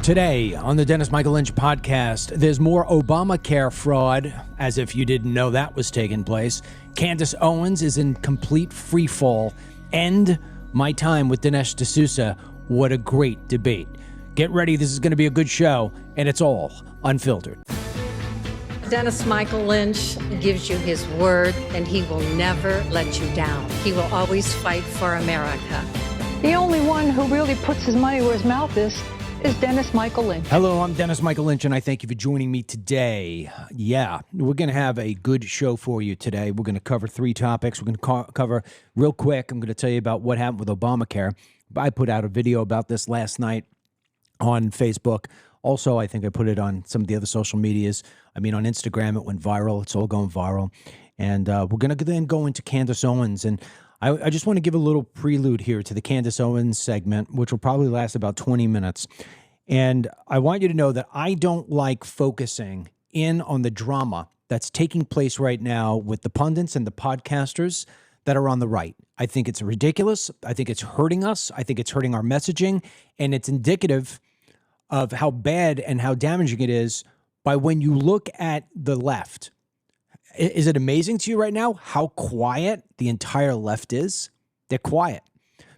Today on the Dennis Michael Lynch podcast, there's more Obamacare fraud, as if you didn't know that was taking place. Candace Owens is in complete free fall. And my time with Dinesh D'Souza. What a great debate. Get ready, this is going to be a good show, and it's all unfiltered. Dennis Michael Lynch gives you his word, and he will never let you down. He will always fight for America. The only one who really puts his money where his mouth is Dennis Michael Lynch. Hello, I'm Dennis Michael Lynch, and I thank you for joining me today. Yeah, we're going to have a good show for you today. We're going to cover three topics. We're going to cover real quick. I'm going to tell you about what happened with Obamacare. I put out a video about this last night on Facebook. Also, I think I put it on some of the other social medias. I mean, on Instagram, it went viral. It's all going viral. And we're going to then go into Candace Owens. And I just want to give a little prelude here to the Candace Owens segment, which will probably last about 20 minutes. And I want you to know that I don't like focusing in on the drama that's taking place right now with the pundits and the podcasters that are on the right. I think it's ridiculous. I think it's hurting us. I think it's hurting our messaging. And it's indicative of how bad and how damaging it is by when you look at the left. Is it amazing to you right now how quiet the entire left is? They're quiet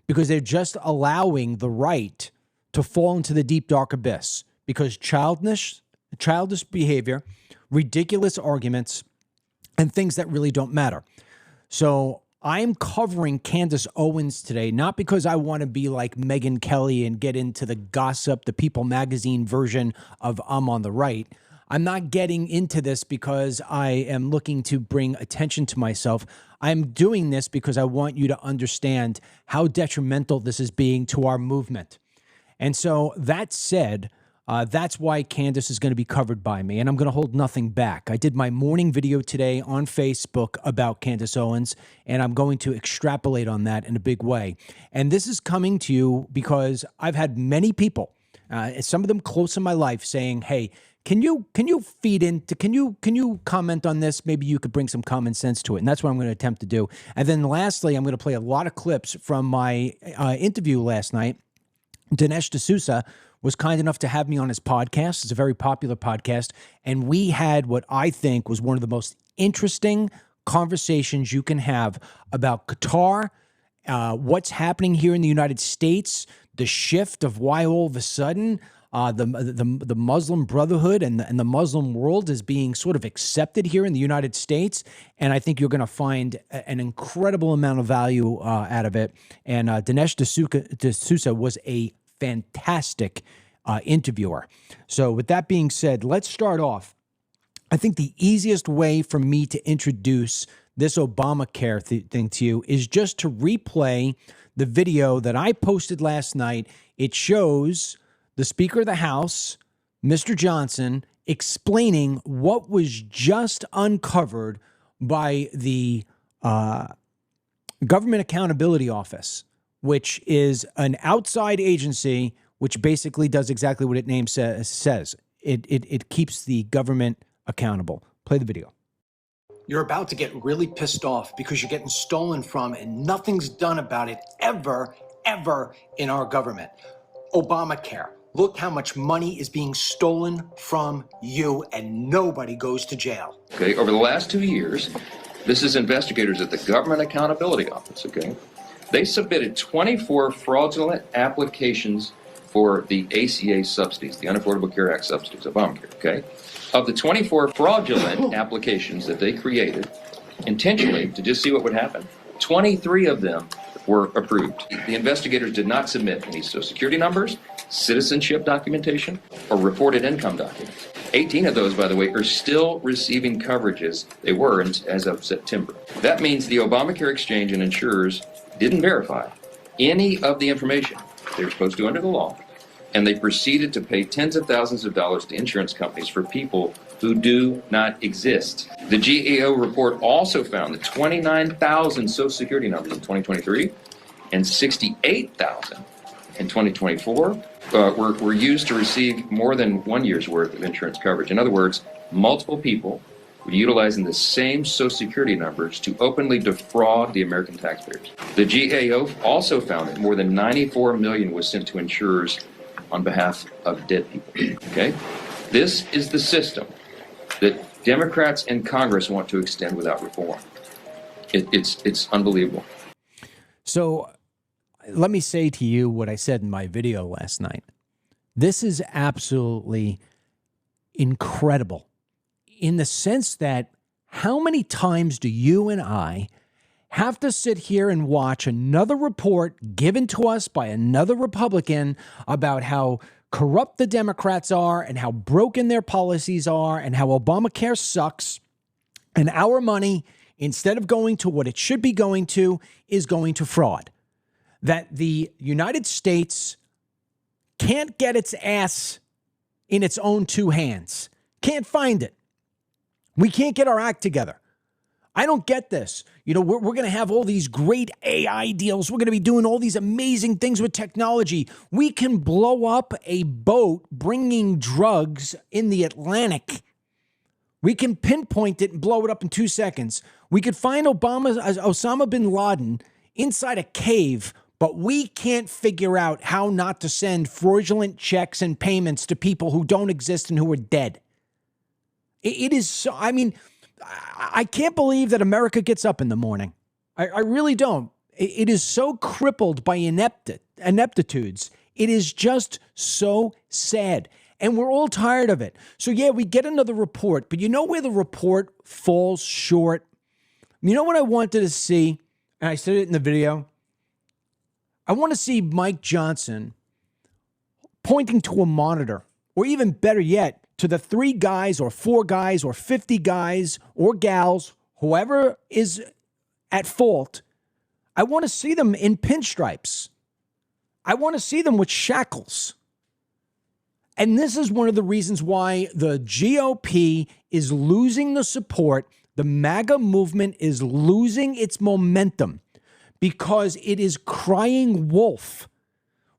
because they're just allowing the right to fall into the deep, dark abyss because childish behavior, ridiculous arguments, and things that really don't matter. So I'm covering Candace Owens today, not because I want to be like Megyn Kelly and get into the gossip, the People magazine version of I'm on the right. I'm not getting into this because I am looking to bring attention to myself. I'm doing this because I want you to understand how detrimental this is being to our movement. And so that said, that's why Candace is going to be covered by me, and I'm going to hold nothing back. I did my morning video today on Facebook about Candace Owens, and I'm going to extrapolate on that in a big way. And this is coming to you because I've had many people, some of them close in my life, saying, "Hey, can you feed into? Can you comment on this? Maybe you could bring some common sense to it." And that's what I'm going to attempt to do. And then lastly, I'm going to play a lot of clips from my interview last night. Dinesh D'Souza was kind enough to have me on his podcast. It's a very popular podcast. And we had what I think was one of the most interesting conversations you can have about Qatar, what's happening here in the United States, the shift of why all of a sudden the Muslim Brotherhood and the Muslim world is being sort of accepted here in the United States. And I think you're going to find an incredible amount of value out of it. And Dinesh D'Souza was a fantastic interviewer. So with that being said, let's start off. I think the easiest way for me to introduce this Obamacare thing to you is just to replay the video that I posted last night. It shows the Speaker of the House, Mr. Johnson, explaining what was just uncovered by the Government Accountability Office, which is an outside agency which basically does exactly what its name says. It keeps the government accountable. Play the video. You're about to get really pissed off because you're getting stolen from and nothing's done about it ever in our government. Obamacare. Look how much money is being stolen from you and nobody goes to jail. Okay, over the last 2 years, this is investigators at the Government Accountability Office, okay? They submitted 24 fraudulent applications for the ACA subsidies, the Unaffordable Care Act subsidies, Obamacare, okay? Of the 24 fraudulent applications that they created intentionally to just see what would happen, 23 of them were approved. The investigators did not submit any Social Security numbers, citizenship documentation, or reported income documents. 18 of those, by the way, are still receiving coverages they were as of September. That means the Obamacare exchange and insurers didn't verify any of the information they were supposed to under the law, and they proceeded to pay tens of thousands of dollars to insurance companies for people who do not exist. The GAO report also found that 29,000 Social Security numbers in 2023 and 68,000 in 2024 were used to receive more than 1 year's worth of insurance coverage. In other words, multiple people were utilizing the same Social Security numbers to openly defraud the American taxpayers. The GAO also found that more than $94 million was sent to insurers on behalf of dead people. Okay? This is the system that Democrats in Congress want to extend without reform. It's unbelievable. So let me say to you what I said in my video last night. This is absolutely incredible in the sense that how many times do you and I have to sit here and watch another report given to us by another Republican about how corrupt the Democrats are and how broken their policies are and how Obamacare sucks, and our money, instead of going to what it should be going to, is going to fraud. That the United States can't get its ass in its own two hands. Can't find it. We can't get our act together. I don't get this. You know, we're going to have all these great AI deals. We're going to be doing all these amazing things with technology. We can blow up a boat bringing drugs in the Atlantic. We can pinpoint it and blow it up in 2 seconds. We could find Osama bin Laden inside a cave, but we can't figure out how not to send fraudulent checks and payments to people who don't exist and who are dead. It is so, I mean, I can't believe that America gets up in the morning. I really don't. It is so crippled by ineptitudes. It is just so sad. And we're all tired of it. So yeah, we get another report, but you know where the report falls short? You know what I wanted to see? And I said it in the video. I want to see Mike Johnson pointing to a monitor, or even better yet, to the 3 guys or 4 guys or 50 guys or gals, whoever is at fault. I want to see them in pinstripes. I want to see them with shackles. And this is one of the reasons why the GOP is losing the support. The MAGA movement is losing its momentum because it is crying wolf.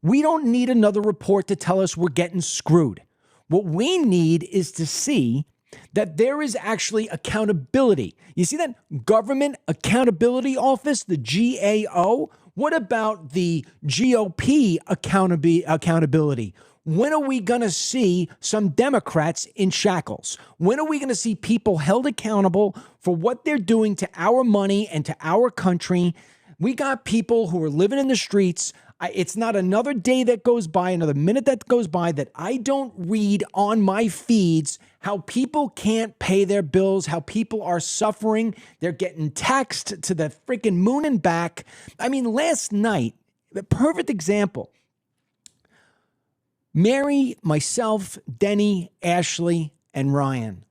We don't need another report to tell us we're getting screwed. What we need is to see that there is actually accountability. You see that Government Accountability Office, the GAO? What about the GOP accountability? When are we going to see some Democrats in shackles? When are we going to see people held accountable for what they're doing to our money and to our country? We got people who are living in the streets. It's not another day that goes by, another minute that goes by that I don't read on my feeds how people can't pay their bills, how people are suffering. They're getting taxed to the freaking moon and back. I mean, last night, the perfect example. Mary, myself, Denny, Ashley, and Ryan.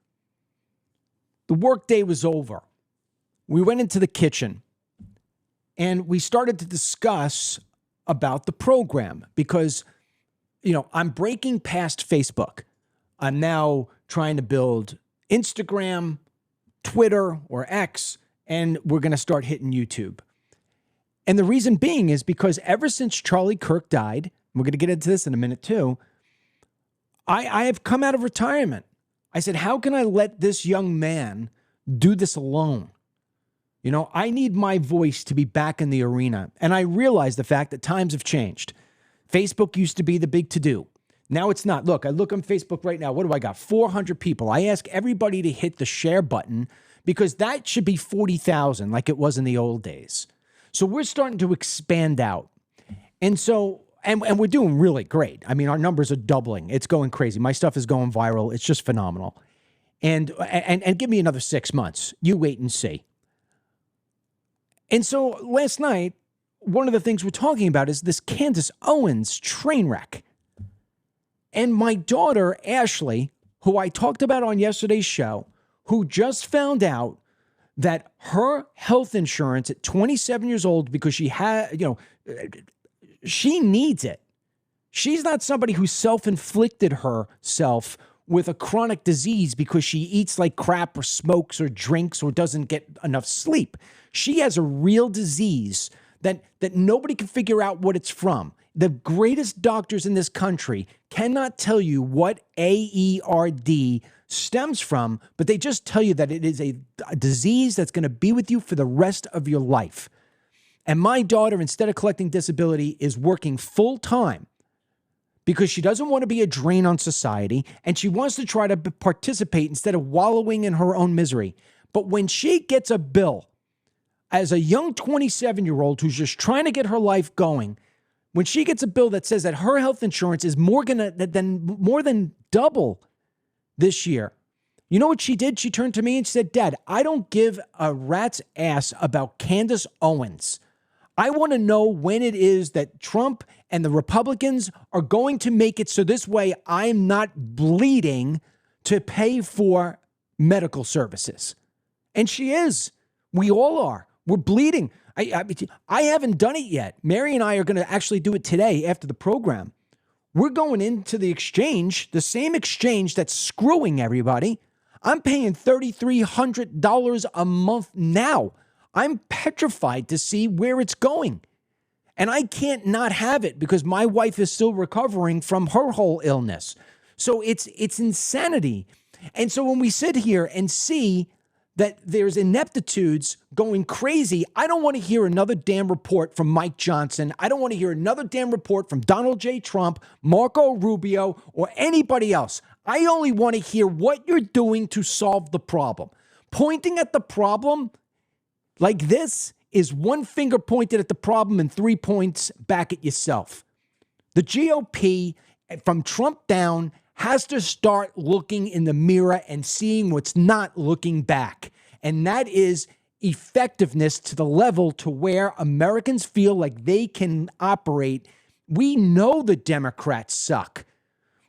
The workday was over. We went into the kitchen and we started to discuss about the program because, you know, I'm breaking past Facebook. I'm now trying to build Instagram, Twitter, or X, and we're going to start hitting YouTube. And the reason being is because ever since Charlie Kirk died, we're going to get into this in a minute too, I have come out of retirement. I said, how can I let this young man do this alone? You know, I need my voice to be back in the arena. And I realize the fact that times have changed. Facebook used to be the big to-do. Now it's not. Look, I look on Facebook right now. What do I got? 400 people. I ask everybody to hit the share button because that should be 40,000 like it was in the old days. So we're starting to expand out. And so, and we're doing really great. I mean, our numbers are doubling. It's going crazy. My stuff is going viral. It's just phenomenal. And give me another 6 months. You wait and see. And so last night, one of the things we're talking about is this Candace Owens train wreck. And my daughter, Ashley, who I talked about on yesterday's show, who just found out that her health insurance at 27 years old, because she had, she needs it. She's not somebody who self-inflicted herself with a chronic disease because she eats like crap or smokes or drinks or doesn't get enough sleep. She has a real disease that nobody can figure out what it's from. The greatest doctors in this country cannot tell you what AERD stems from, but they just tell you that it is a disease that's going to be with you for the rest of your life. And my daughter, instead of collecting disability, is working full time because she doesn't want to be a drain on society, and she wants to try to participate instead of wallowing in her own misery. But when she gets a bill as a young 27-year-old who's just trying to get her life going, when she gets a bill that says that her health insurance is more than double this year, you know what she did? She turned to me and she said, Dad, I don't give a rat's ass about Candace Owens. I want to know when it is that Trump and the Republicans are going to make it so this way I'm not bleeding to pay for medical services. And she is. We all are. We're bleeding. I haven't done it yet. Mary and I are going to actually do it today after the program. We're going into the exchange, the same exchange that's screwing everybody. I'm paying $3,300 a month now. I'm petrified to see where it's going. And I can't not have it because my wife is still recovering from her whole illness. So it's insanity. And so when we sit here and see that there's ineptitudes going crazy, I don't want to hear another damn report from Mike Johnson. I don't want to hear another damn report from Donald J. Trump, Marco Rubio, or anybody else. I only want to hear what you're doing to solve the problem. Pointing at the problem like this is one finger pointed at the problem and 3 points back at yourself. The GOP, from Trump down, has to start looking in the mirror and seeing what's not looking back. And that is effectiveness to the level to where Americans feel like they can operate. We know the Democrats suck.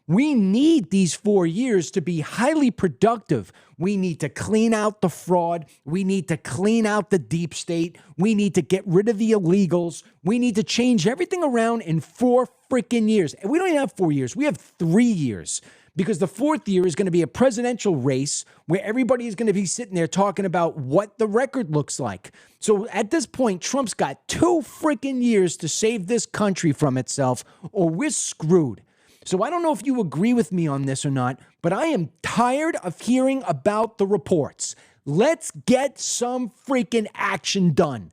We need these 4 years to be highly productive. We need to clean out the fraud. We need to clean out the deep state. We need to get rid of the illegals. We need to change everything around in 4 freaking years. And we don't even have 4 years. We have 3 years, because the 4th year is going to be a presidential race where everybody is going to be sitting there talking about what the record looks like. So at this point, Trump's got 2 freaking years to save this country from itself, or we're screwed. So I don't know if you agree with me on this or not, but I am tired of hearing about the reports. Let's get some freaking action done.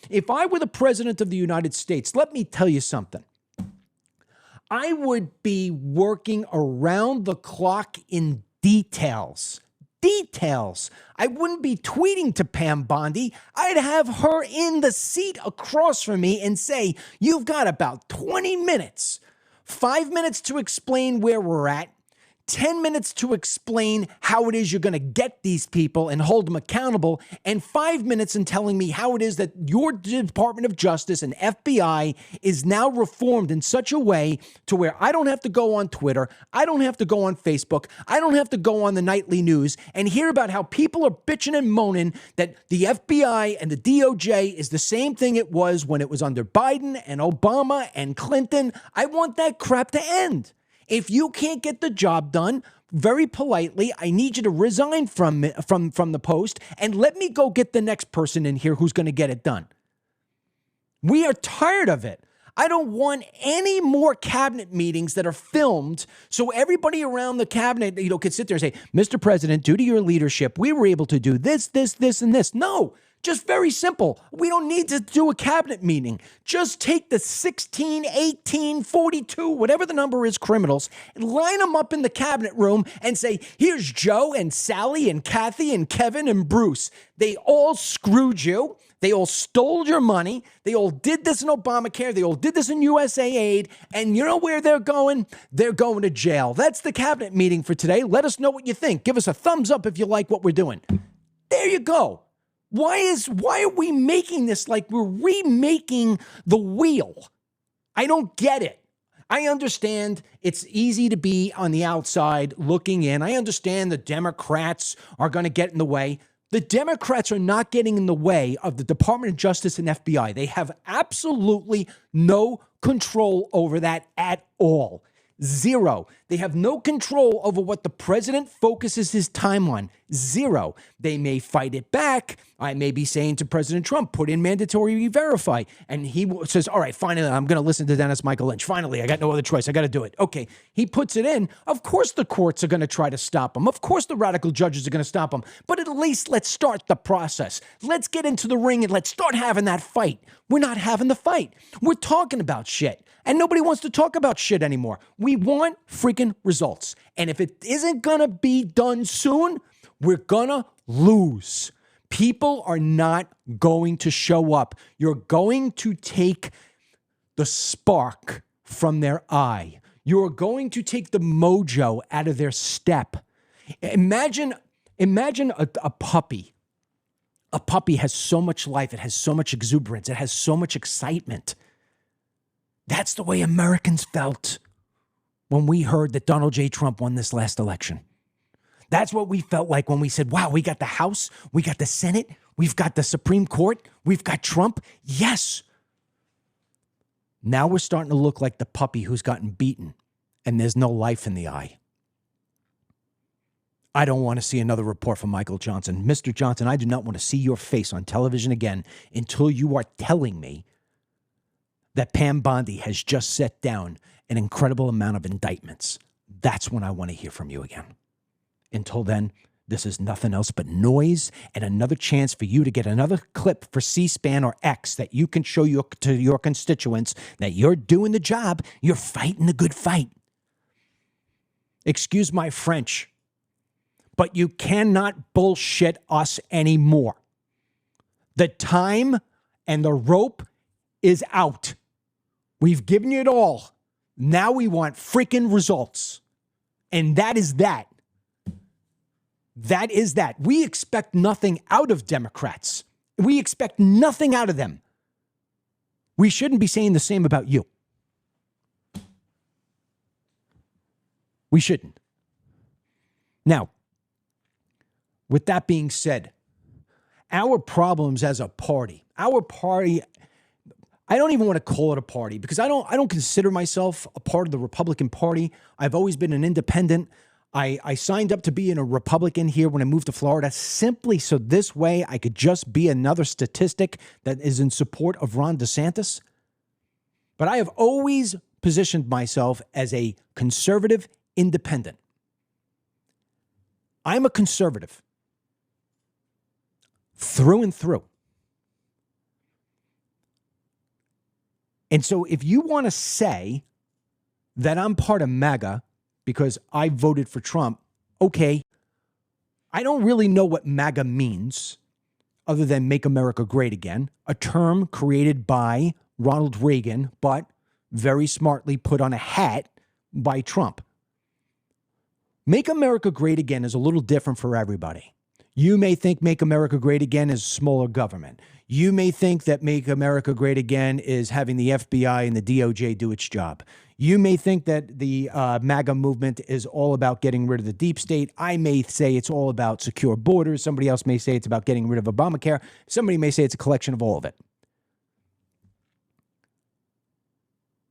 If I were the president of the United States, let me tell you something. I would be working around the clock in details. I wouldn't be tweeting to Pam Bondi. I'd have her in the seat across from me and say, you've got about 20 minutes. 5 minutes to explain where we're at, 10 minutes to explain how it is you're going to get these people and hold them accountable, and 5 minutes in telling me how it is that your Department of Justice and FBI is now reformed in such a way to where I don't have to go on Twitter, I don't have to go on Facebook, I don't have to go on the nightly news and hear about how people are bitching and moaning that the FBI and the DOJ is the same thing it was when it was under Biden and Obama and Clinton. I want that crap to end. If you can't get the job done, very politely, I need you to resign from the post and let me go get the next person in here who's going to get it done. We are tired of it. I don't want any more cabinet meetings that are filmed so everybody around the cabinet, could sit there and say, Mr. President, due to your leadership, we were able to do this, and this. No. Just very simple. We don't need to do a cabinet meeting. Just take the 16, 18, 42, whatever the number is, criminals, and line them up in the cabinet room and say, here's Joe and Sally and Kathy and Kevin and Bruce. They all screwed you. They all stole your money. They all did this in Obamacare. They all did this in USA Aid. And you know where they're going? They're going to jail. That's the cabinet meeting for today. Let us know what you think. Give us a thumbs up if you like what we're doing. There you go. Why are we making this like we're remaking the wheel? I don't get it. I understand it's easy to be on the outside looking in. I understand the Democrats are going to get in the way. The Democrats are not getting in the way of the Department of Justice and FBI. They have absolutely no control over that at all. Zero. They have no control over what the president focuses his time on. Zero. They may fight it back. I may be saying to President Trump, put in mandatory re-verify. And he says, all right, finally, I'm going to listen to Dennis Michael Lynch. Finally, I got no other choice. I got to do it. Okay. He puts it in. Of course, the courts are going to try to stop him. Of course, the radical judges are going to stop him. But at least let's start the process. Let's get into the ring and let's start having that fight. We're not having the fight. We're talking about shit. And nobody wants to talk about shit anymore. We want freaking results. And if it isn't going to be done soon, we're going to lose. People are not going to show up. You're going to take the spark from their eye. You're going to take the mojo out of their step. Imagine a puppy. A puppy has so much life. It has so much exuberance. It has so much excitement. That's the way Americans felt when we heard that Donald J. Trump won this last election. That's what we felt like when we said, wow, we got the House, we got the Senate, we've got the Supreme Court, we've got Trump. Yes. Now we're starting to look like the puppy who's gotten beaten and there's no life in the eye. I don't want to see another report from Michael Johnson. Mr. Johnson, I do not want to see your face on television again until you are telling me that Pam Bondi has just set down an incredible amount of indictments. That's when I want to hear from you again. Until then, this is nothing else but noise and another chance for you to get another clip for C-SPAN or X that you can show to your constituents that you're doing the job. You're fighting the good fight. Excuse my French, but you cannot bullshit us anymore. The time and the rope is out. We've given you it all. Now we want freaking results. And that is that. That is that. We expect nothing out of Democrats. We expect nothing out of them. We shouldn't be saying the same about you. We shouldn't. Now, with that being said, our problems as a party, I don't even want to call it a party because I don't consider myself a part of the Republican Party. I've always been an independent. I signed up to be a Republican here when I moved to Florida simply so this way I could just be another statistic that is in support of Ron DeSantis. But I have always positioned myself as a conservative independent. I'm a conservative through and through. And so if you want to say that I'm part of MAGA because I voted for Trump, okay, I don't really know what MAGA means other than Make America Great Again, a term created by Ronald Reagan, but very smartly put on a hat by Trump. Make America Great Again is a little different for everybody. You may think Make America Great Again is smaller government. You may think that Make America Great Again is having the FBI and the DOJ do its job. You may think that the MAGA movement is all about getting rid of the deep state. I may say it's all about secure borders. Somebody else may say it's about getting rid of Obamacare. Somebody may say it's a collection of all of it.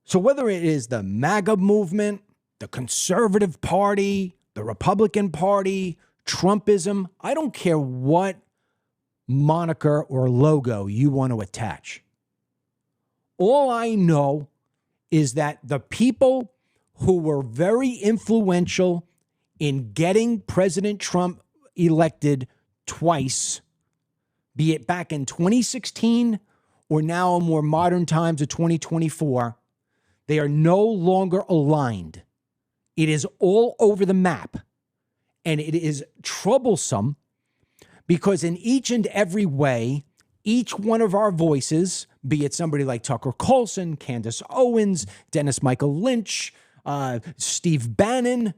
So whether it is the MAGA movement, the Conservative Party, the Republican Party, Trumpism, I don't care what moniker or logo you want to attach. All I know is that the people who were very influential in getting President Trump elected twice, be it back in 2016 or now in more modern times of 2024, they are no longer aligned. It is all over the map. And it is troublesome because in each and every way, each one of our voices, be it somebody like Tucker Carlson, Candace Owens, Dennis Michael Lynch, Steve Bannon,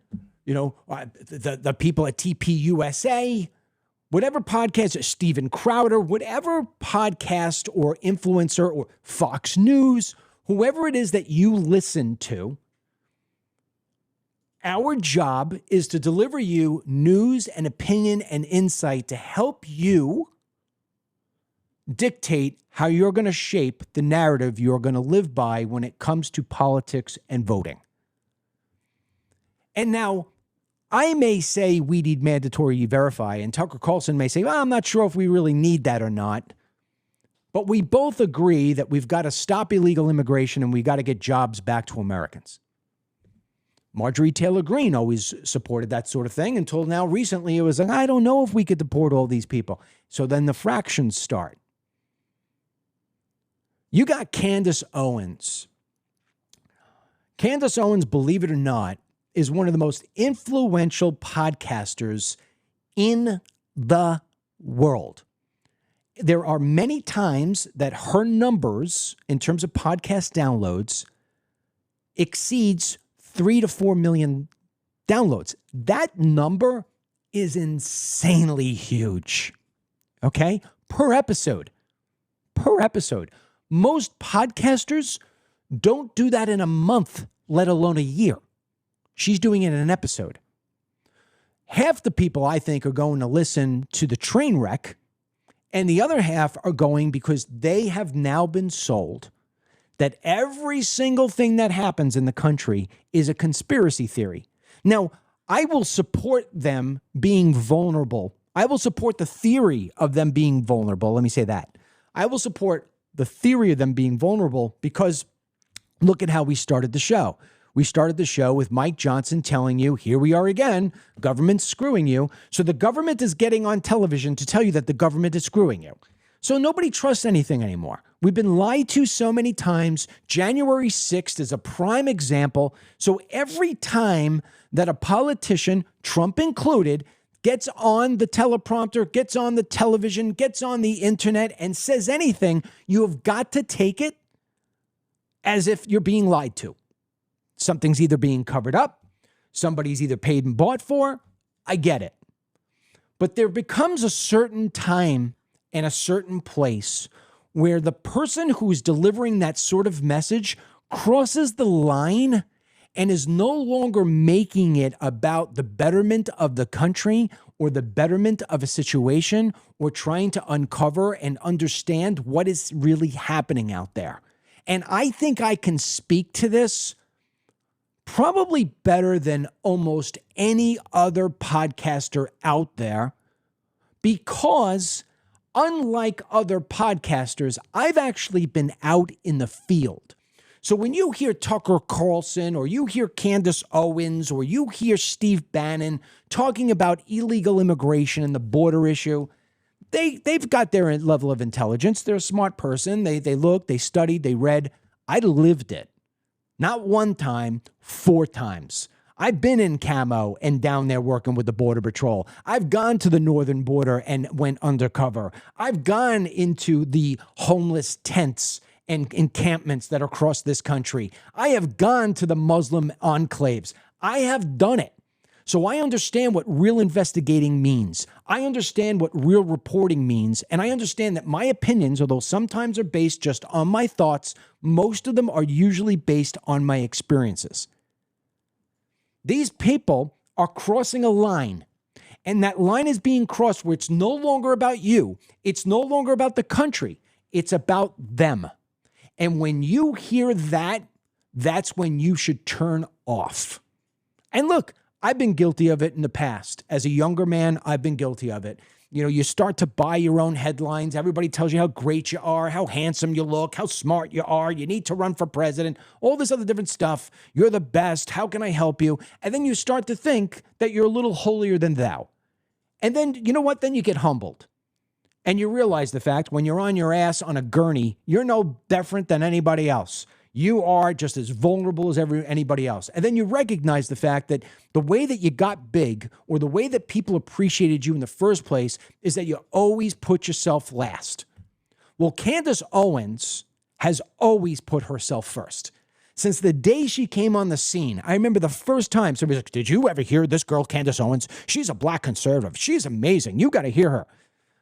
the people at TPUSA, whatever podcast, Steven Crowder, whatever podcast or influencer or Fox News, whoever it is that you listen to, our job is to deliver you news and opinion and insight to help you dictate how you're going to shape the narrative you're going to live by when it comes to politics and voting. And now, I may say we need mandatory verify, and Tucker Carlson may say, well, I'm not sure if we really need that or not. But we both agree that we've got to stop illegal immigration and we got to get jobs back to Americans. Marjorie Taylor Greene always supported that sort of thing until now recently it was like, I don't know if we could deport all these people. So then the fractions start. You got Candace Owens. Candace Owens, believe it or not, is one of the most influential podcasters in the world. There are many times that her numbers in terms of podcast downloads exceeds 3 to 4 million downloads. That number is insanely huge. Okay? Per episode. Most podcasters don't do that in a month, let alone a year. She's doing it in an episode. Half the people, I think, are going to listen to the train wreck, and the other half are going because they have now been sold that every single thing that happens in the country is a conspiracy theory. Now, I will support them being vulnerable. I will support the theory of them being vulnerable. Let me say that. I will support the theory of them being vulnerable because look at how we started the show. We started the show with Mike Johnson telling you, here we are again, government's screwing you. So the government is getting on television to tell you that the government is screwing you. So nobody trusts anything anymore. We've been lied to so many times. January 6th is a prime example. So every time that a politician, Trump included, gets on the teleprompter, gets on the television, gets on the internet and says anything, you have got to take it as if you're being lied to. Something's either being covered up, somebody's either paid and bought for. I get it. But there becomes a certain time and a certain place where the person who is delivering that sort of message crosses the line and is no longer making it about the betterment of the country or the betterment of a situation or trying to uncover and understand what is really happening out there. And I think I can speak to this probably better than almost any other podcaster out there because unlike other podcasters, I've actually been out in the field. So when you hear Tucker Carlson or you hear Candace Owens or you hear Steve Bannon talking about illegal immigration and the border issue, they've got their level of intelligence. They're a smart person. They looked, they studied, they read. I lived it. Not one time, 4 times. I've been in camo and down there working with the Border Patrol. I've gone to the northern border and went undercover. I've gone into the homeless tents and encampments that are across this country. I have gone to the Muslim enclaves. I have done it. So I understand what real investigating means. I understand what real reporting means. And I understand that my opinions, although sometimes are based just on my thoughts, most of them are usually based on my experiences. These people are crossing a line. And that line is being crossed where it's no longer about you. It's no longer about the country. It's about them. And when you hear that, that's when you should turn off. And look, I've been guilty of it in the past. As a younger man, I've been guilty of it. You know, you start to buy your own headlines. Everybody tells you how great you are, how handsome you look, how smart you are. You need to run for president, all this other different stuff. You're the best. How can I help you? And then you start to think that you're a little holier than thou. And then, you know what? Then you get humbled. And you realize the fact when you're on your ass on a gurney, you're no different than anybody else. You are just as vulnerable as anybody else. And then you recognize the fact that the way that you got big or the way that people appreciated you in the first place is that you always put yourself last. Well, Candace Owens has always put herself first. Since the day she came on the scene, I remember the first time somebody was like, did you ever hear this girl, Candace Owens? She's a black conservative. She's amazing. You got to hear her.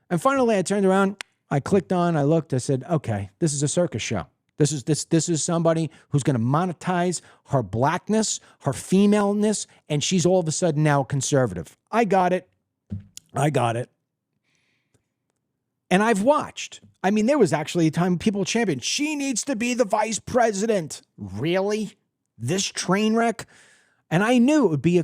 And finally, I turned around, I clicked on, I looked, I said, okay, this is a circus show. This is somebody who's going to monetize her blackness, her femaleness, and she's all of a sudden now conservative. I got it. And I've watched. I mean, there was actually a time people championed, she needs to be the vice president. Really? This train wreck? And I knew it'd be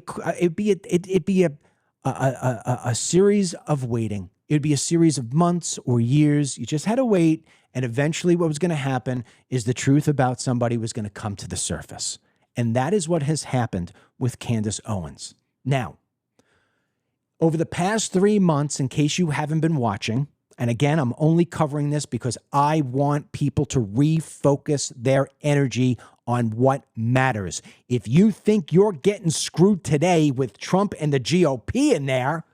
a series of waiting. It'd be a series of months or years. You just had to wait. And eventually what was going to happen is the truth about somebody was going to come to the surface. And that is what has happened with Candace Owens. Now, over the past 3 months, in case you haven't been watching, And again, I'm only covering this because I want people to refocus their energy on what matters. If you think you're getting screwed today with Trump and the GOP in there,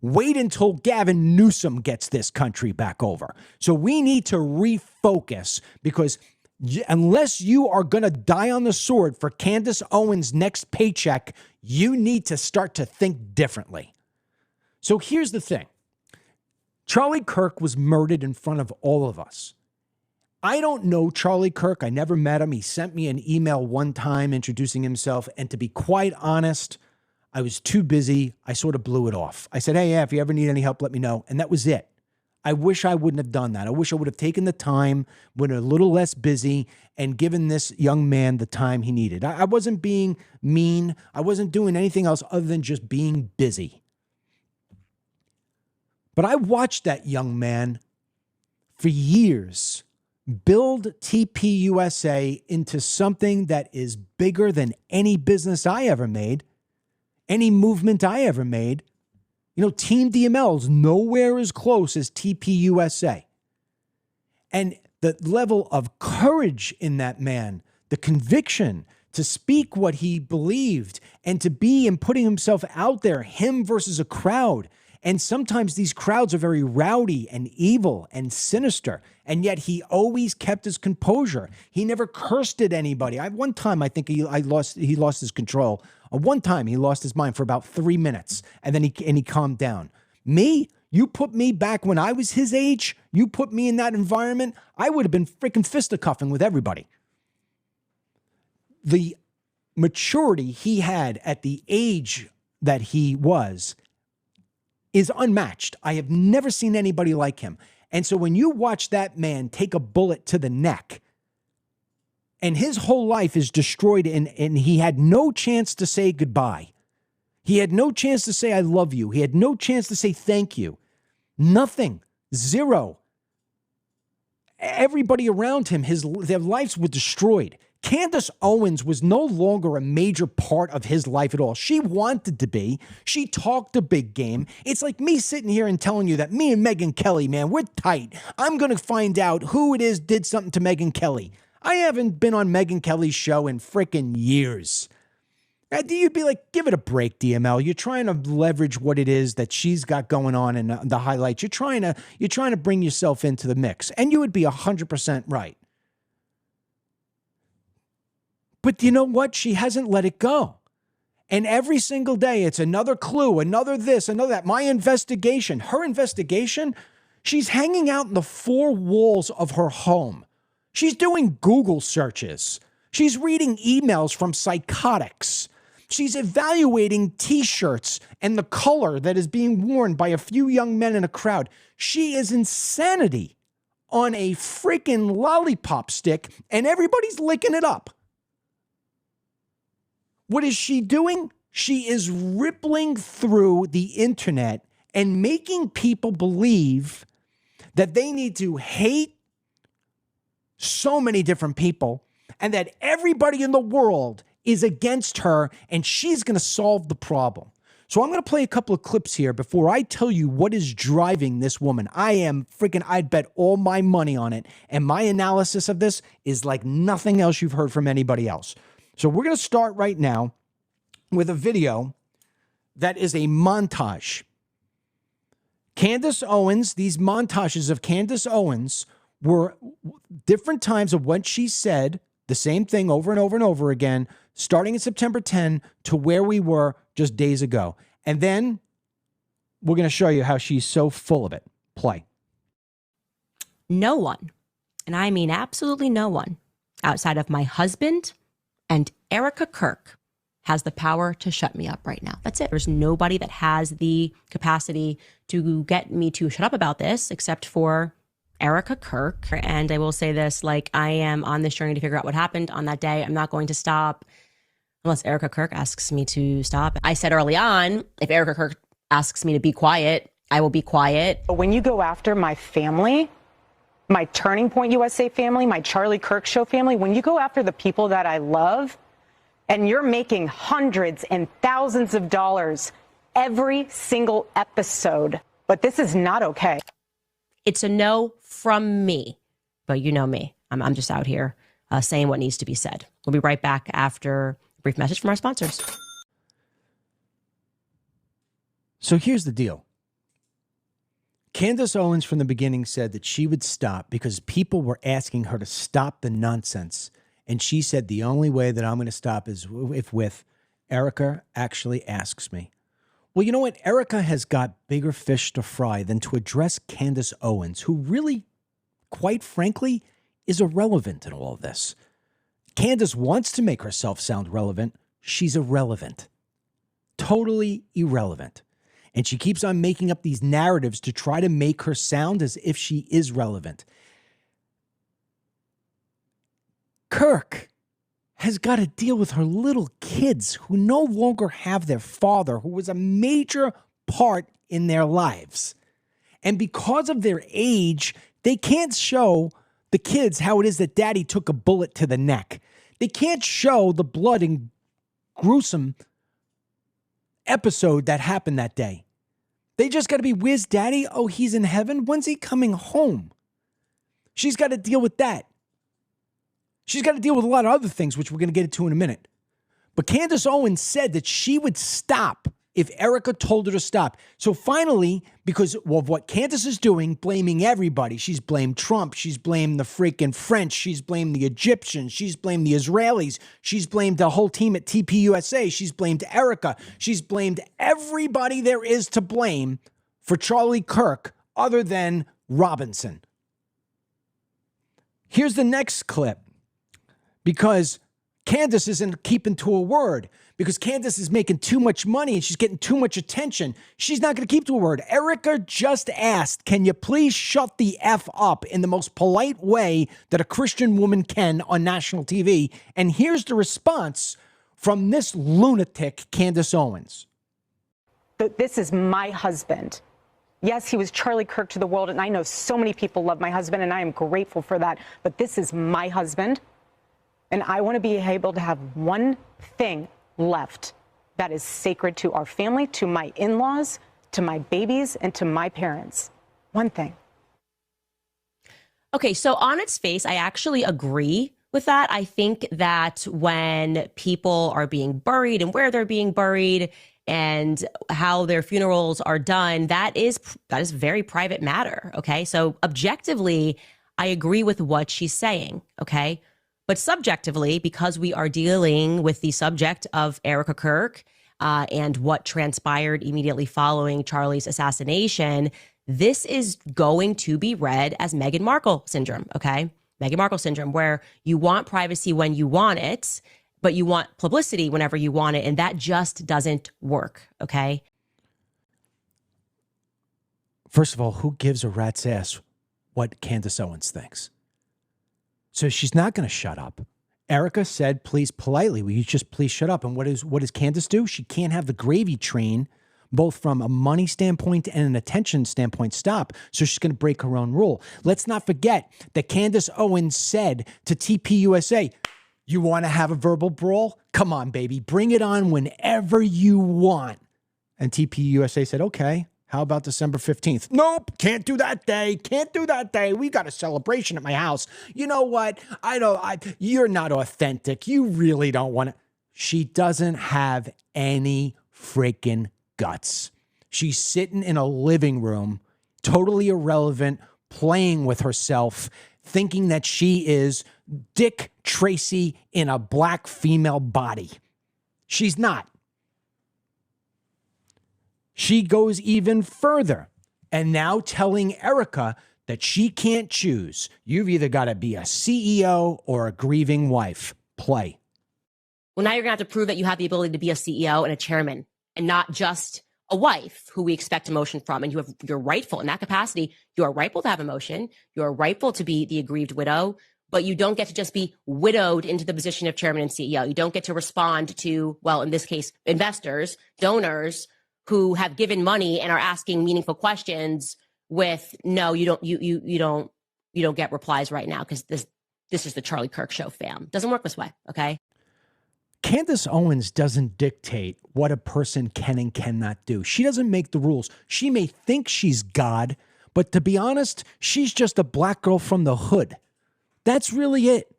wait until Gavin Newsom gets this country back over. So we need to refocus, because unless you are going to die on the sword for Candace Owens' next paycheck, you need to start to think differently. So here's the thing. Charlie Kirk was murdered in front of all of us. I don't know Charlie Kirk. I never met him. He sent me an email one time introducing himself. And to be quite honest, I was too busy. I sort of blew it off. I said, hey, yeah, if you ever need any help, let me know. And that was it. I wish I wouldn't have done that. I wish I would have taken the time, been a little less busy, and given this young man the time he needed. I wasn't being mean. I wasn't doing anything else other than just being busy. But I watched that young man for years build TPUSA into something that is bigger than any business I ever made, any movement I ever made. You know, Team DML's nowhere as close as TPUSA. And the level of courage in that man, the conviction to speak what he believed and to be and putting himself out there, him versus a crowd. And sometimes these crowds are very rowdy and evil and sinister, and yet he always kept his composure. He never cursed at anybody. One time I think he lost his control. One time he lost his mind for about 3 minutes, and then he calmed down. Me, you put me back when I was his age, you put me in that environment, I would have been freaking fisticuffing with everybody. The maturity he had at the age that he was is unmatched. I have never seen anybody like him. And so when you watch that man take a bullet to the neck and his whole life is destroyed and he had no chance to say goodbye. He had no chance to say, I love you. He had no chance to say thank you. Nothing. Zero. Everybody around him, their lives were destroyed. Candace Owens was no longer a major part of his life at all. She wanted to be. She talked a big game. It's like me sitting here and telling you that me and Megyn Kelly, man, we're tight. I'm going to find out who it is did something to Megyn Kelly. I haven't been on Megyn Kelly's show in freaking years. You'd be like, give it a break, DML. You're trying to leverage what it is that she's got going on in the highlights. You're trying to bring yourself into the mix, and you would be 100% right. But you know what? She hasn't let it go. And every single day, it's another clue, another this, another that. My investigation, her investigation, she's hanging out in the four walls of her home. She's doing Google searches. She's reading emails from psychotics. She's evaluating T-shirts and the color that is being worn by a few young men in a crowd. She is insanity on a freaking lollipop stick, and everybody's licking it up. What is she doing? She is rippling through the internet and making people believe that they need to hate so many different people and that everybody in the world is against her and she's going to solve the problem. So I'm going to play a couple of clips here before I tell you what is driving this woman. I'd bet all my money on it. And my analysis of this is like nothing else you've heard from anybody else. So we're going to start right now with a video that is a montage. Candace Owens, these montages of Candace Owens were different times of what she said, the same thing over and over and over again, starting in September 10 to where we were just days ago. And then we're going to show you how she's so full of it. Play. No one, and I mean absolutely no one, outside of my husband and Erica Kirk has the power to shut me up right now. That's it. There's nobody that has the capacity to get me to shut up about this except for Erica Kirk. And I will say this, like, I am on this journey to figure out what happened on that day. I'm not going to stop unless Erica Kirk asks me to stop. I said early on, if Erica Kirk asks me to be quiet, I will be quiet. But when you go after my family, my Turning Point USA family, my Charlie Kirk Show family, when you go after the people that I love, and you're making hundreds and thousands of dollars every single episode, but this is not okay. It's a no from me. But you know me. I'm just out here saying what needs to be said. We'll be right back after a brief message from our sponsors. So here's the deal. Candace Owens from the beginning said that she would stop because people were asking her to stop the nonsense. And she said, the only way that I'm going to stop is if Erica actually asks me. Well, you know what? Erica has got bigger fish to fry than to address Candace Owens, who really, quite frankly, is irrelevant in all of this. Candace wants to make herself sound relevant. She's irrelevant. Totally irrelevant. And she keeps on making up these narratives to try to make her sound as if she is relevant. Kirk has got to deal with her little kids who no longer have their father, who was a major part in their lives. And because of their age, they can't show the kids how it is that daddy took a bullet to the neck. They can't show the blood and gruesome episode that happened that day. They just got to be, where's daddy? Oh, he's in heaven. When's he coming home? She's got to deal with that. She's got to deal with a lot of other things, which we're going to get into in a minute. But Candace Owens said that she would stop if Erica told her to stop. So finally, because of what Candace is doing, blaming everybody. She's blamed Trump. She's blamed the freaking French. She's blamed the Egyptians. She's blamed the Israelis. She's blamed the whole team at TPUSA. She's blamed Erica. She's blamed everybody there is to blame for Charlie Kirk other than Robinson. Here's the next clip. Because Candace isn't keeping to her word. Because Candace is making too much money and she's getting too much attention. She's not going to keep to her word. Erica just asked, can you please shut the F up in the most polite way that a Christian woman can on national TV? And here's the response from this lunatic, Candace Owens. This is my husband. Yes, he was Charlie Kirk to the world, and I know so many people love my husband, and I am grateful for that. But this is my husband, and I want to be able to have one thing left that is sacred to our family, to my in-laws, to my babies, and to my parents. One thing. Okay, so on its face, I actually agree with that. I think that when people are being buried and where they're being buried and how their funerals are done, that is very private matter. Okay, so objectively, I agree with what she's saying. Okay. But subjectively, because we are dealing with the subject of Erica Kirk and what transpired immediately following Charlie's assassination, this is going to be read as Meghan Markle syndrome, okay? Meghan Markle syndrome, where you want privacy when you want it, but you want publicity whenever you want it, and that just doesn't work, okay? First of all, who gives a rat's ass what Candace Owens thinks? So she's not going to shut up. Erica said, please, politely, will you just please shut up? And what does Candace do? She can't have the gravy train, both from a money standpoint and an attention standpoint, stop. So she's going to break her own rule. Let's not forget that Candace Owens said to TPUSA, you want to have a verbal brawl? Come on, baby. Bring it on whenever you want. And TPUSA said, okay. How about December 15th? Nope, can't do that day. Can't do that day. We got a celebration at my house. You know what? You're not authentic. You really don't want to. She doesn't have any freaking guts. She's sitting in a living room, totally irrelevant, playing with herself, thinking that she is Dick Tracy in a black female body. She's not. She goes even further and now telling Erica that she can't choose. You've either got to be a CEO or a grieving wife. Play. Well, now you're going to have to prove that you have the ability to be a CEO and a chairman and not just a wife who we expect emotion from. And you're rightful in that capacity. You are rightful to have emotion. You are rightful to be the aggrieved widow, but you don't get to just be widowed into the position of chairman and CEO. You don't get to respond to, well, in this case, investors, donors, who have given money and are asking meaningful questions with no, you don't get replies right now because this is the Charlie Kirk show, fam. Doesn't work this way, okay? Candace Owens doesn't dictate what a person can and cannot do. She doesn't make the rules. She may think she's God, But to be honest, she's just a black girl from the hood. That's really it.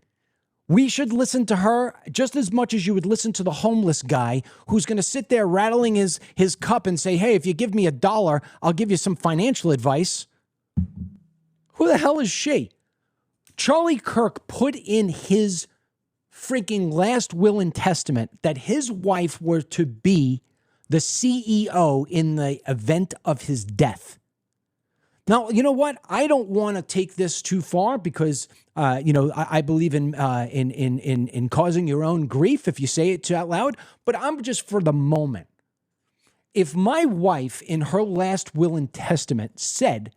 We should listen to her just as much as you would listen to the homeless guy who's going to sit there rattling his cup and say, hey, if you give me $1, I'll give you some financial advice. Who the hell is she? Charlie Kirk put in his freaking last will and testament that his wife were to be the CEO in the event of his death. Now, you know what? I don't want to take this too far because, I believe in causing your own grief if you say it out loud. But I'm just for the moment. If my wife in her last will and testament said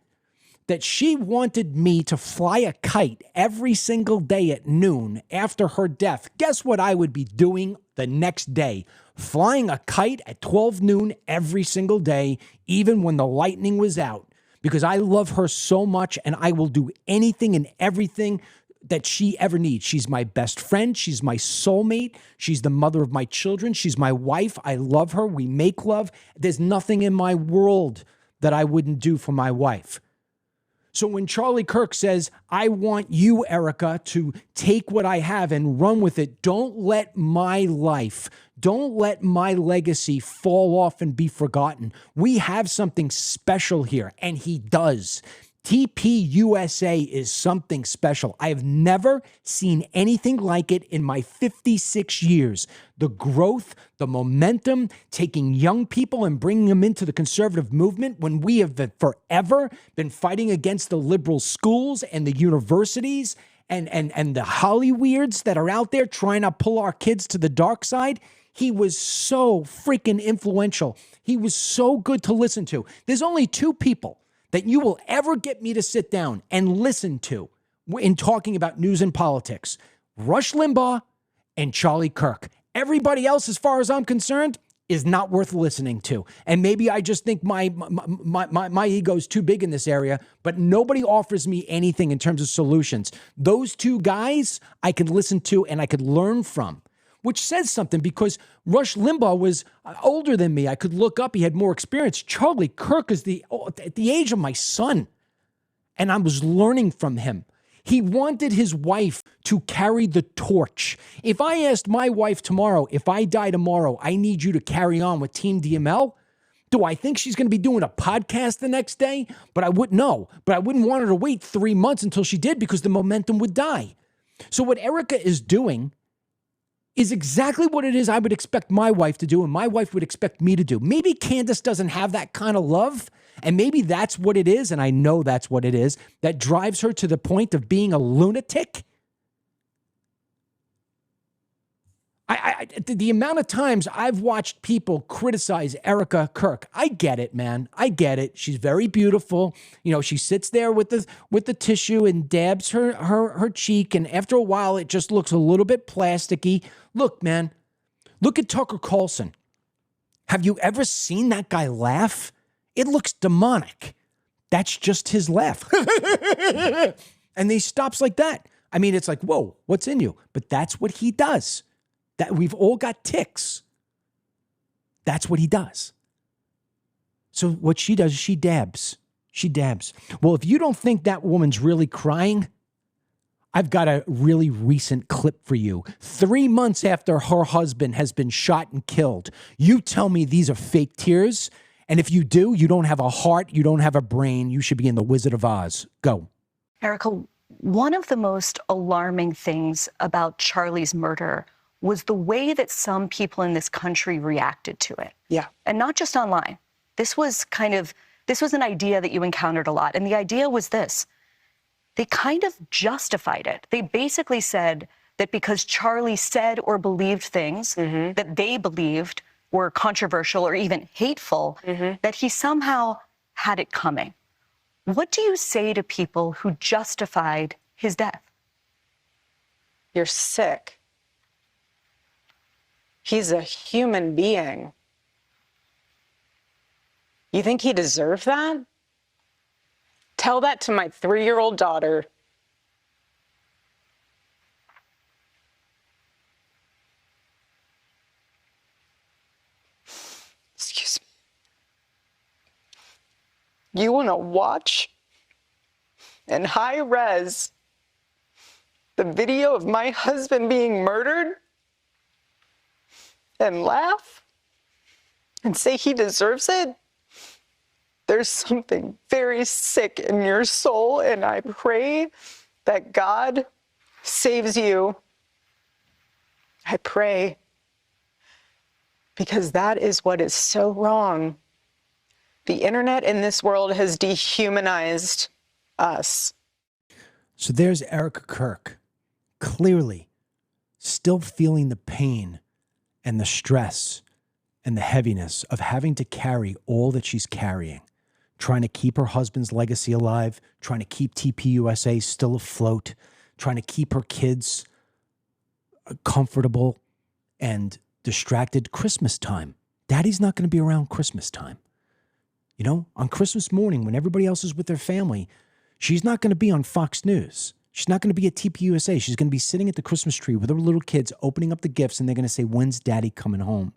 that she wanted me to fly a kite every single day at noon after her death, guess what I would be doing the next day? Flying a kite at 12 noon every single day, even when the lightning was out. Because I love her so much and I will do anything and everything that she ever needs. She's my best friend. She's my soulmate. She's the mother of my children. She's my wife. I love her. We make love. There's nothing in my world that I wouldn't do for my wife. So when Charlie Kirk says, I want you, Erica, to take what I have and run with it, don't let my life, don't let my legacy fall off and be forgotten. We have something special here, and he does. TPUSA is something special. I have never seen anything like it in my 56 years. The growth, the momentum, taking young people and bringing them into the conservative movement when we have forever been fighting against the liberal schools and the universities and the Hollyweirds that are out there trying to pull our kids to the dark side. He was so freaking influential. He was so good to listen to. There's only two people that you will ever get me to sit down and listen to in talking about news and politics. Rush Limbaugh and Charlie Kirk. Everybody else, as far as I'm concerned, is not worth listening to. And maybe I just think my ego is too big in this area, but nobody offers me anything in terms of solutions. Those two guys I could listen to and I could learn from, which says something because Rush Limbaugh was older than me. I could look up. He had more experience. Charlie Kirk is at the age of my son, and I was learning from him. He wanted his wife to carry the torch. If I asked my wife tomorrow, if I die tomorrow, I need you to carry on with Team DML, do I think she's going to be doing a podcast the next day? But I wouldn't know. But I wouldn't want her to wait 3 months until she did because the momentum would die. So what Erica is doing is exactly what it is I would expect my wife to do and my wife would expect me to do. Maybe Candace doesn't have that kind of love, and maybe that's what it is, and I know that's what it is, that drives her to the point of being a lunatic. The amount of times I've watched people criticize Erica Kirk, I get it, man. I get it. She's very beautiful. You know, she sits there with the tissue and dabs her cheek, and after a while, it just looks a little bit plasticky. Look, man, look at Tucker Carlson. Have you ever seen that guy laugh? It looks demonic. That's just his laugh. And he stops like that. I mean, it's like, whoa, what's in you? But that's what he does. That we've all got tics. That's what he does. So what she does is she dabs. She dabs. Well, if you don't think that woman's really crying, I've got a really recent clip for you. 3 months after her husband has been shot and killed, you tell me these are fake tears. And if you do, you don't have a heart, you don't have a brain, you should be in the Wizard of Oz. Go. Erica, one of the most alarming things about Charlie's murder was the way that some people in this country reacted to it. Yeah. And not just online. This was an idea that you encountered a lot. And the idea was this. They kind of justified it. They basically said that because Charlie said or believed things that they believed were controversial or even hateful, that he somehow had it coming. What do you say to people who justified his death? You're sick. He's a human being. You think he deserved that? Tell that to my 3-year-old daughter. Excuse me. You want to watch and high res the video of my husband being murdered and laugh and say he deserves it, there's something very sick in your soul, and I pray that God saves you. I pray, because that is what is so wrong. The internet in this world has dehumanized us. So there's Erica Kirk, clearly still feeling the pain and the stress and the heaviness of having to carry all that she's carrying, trying to keep her husband's legacy alive, trying to keep TPUSA still afloat, trying to keep her kids comfortable and distracted. Christmas time. Daddy's not going to be around Christmas time. You know, on Christmas morning when everybody else is with their family, she's not going to be on Fox News. She's not going to be at TPUSA. She's going to be sitting at the Christmas tree with her little kids, opening up the gifts, and they're going to say, "When's Daddy coming home?"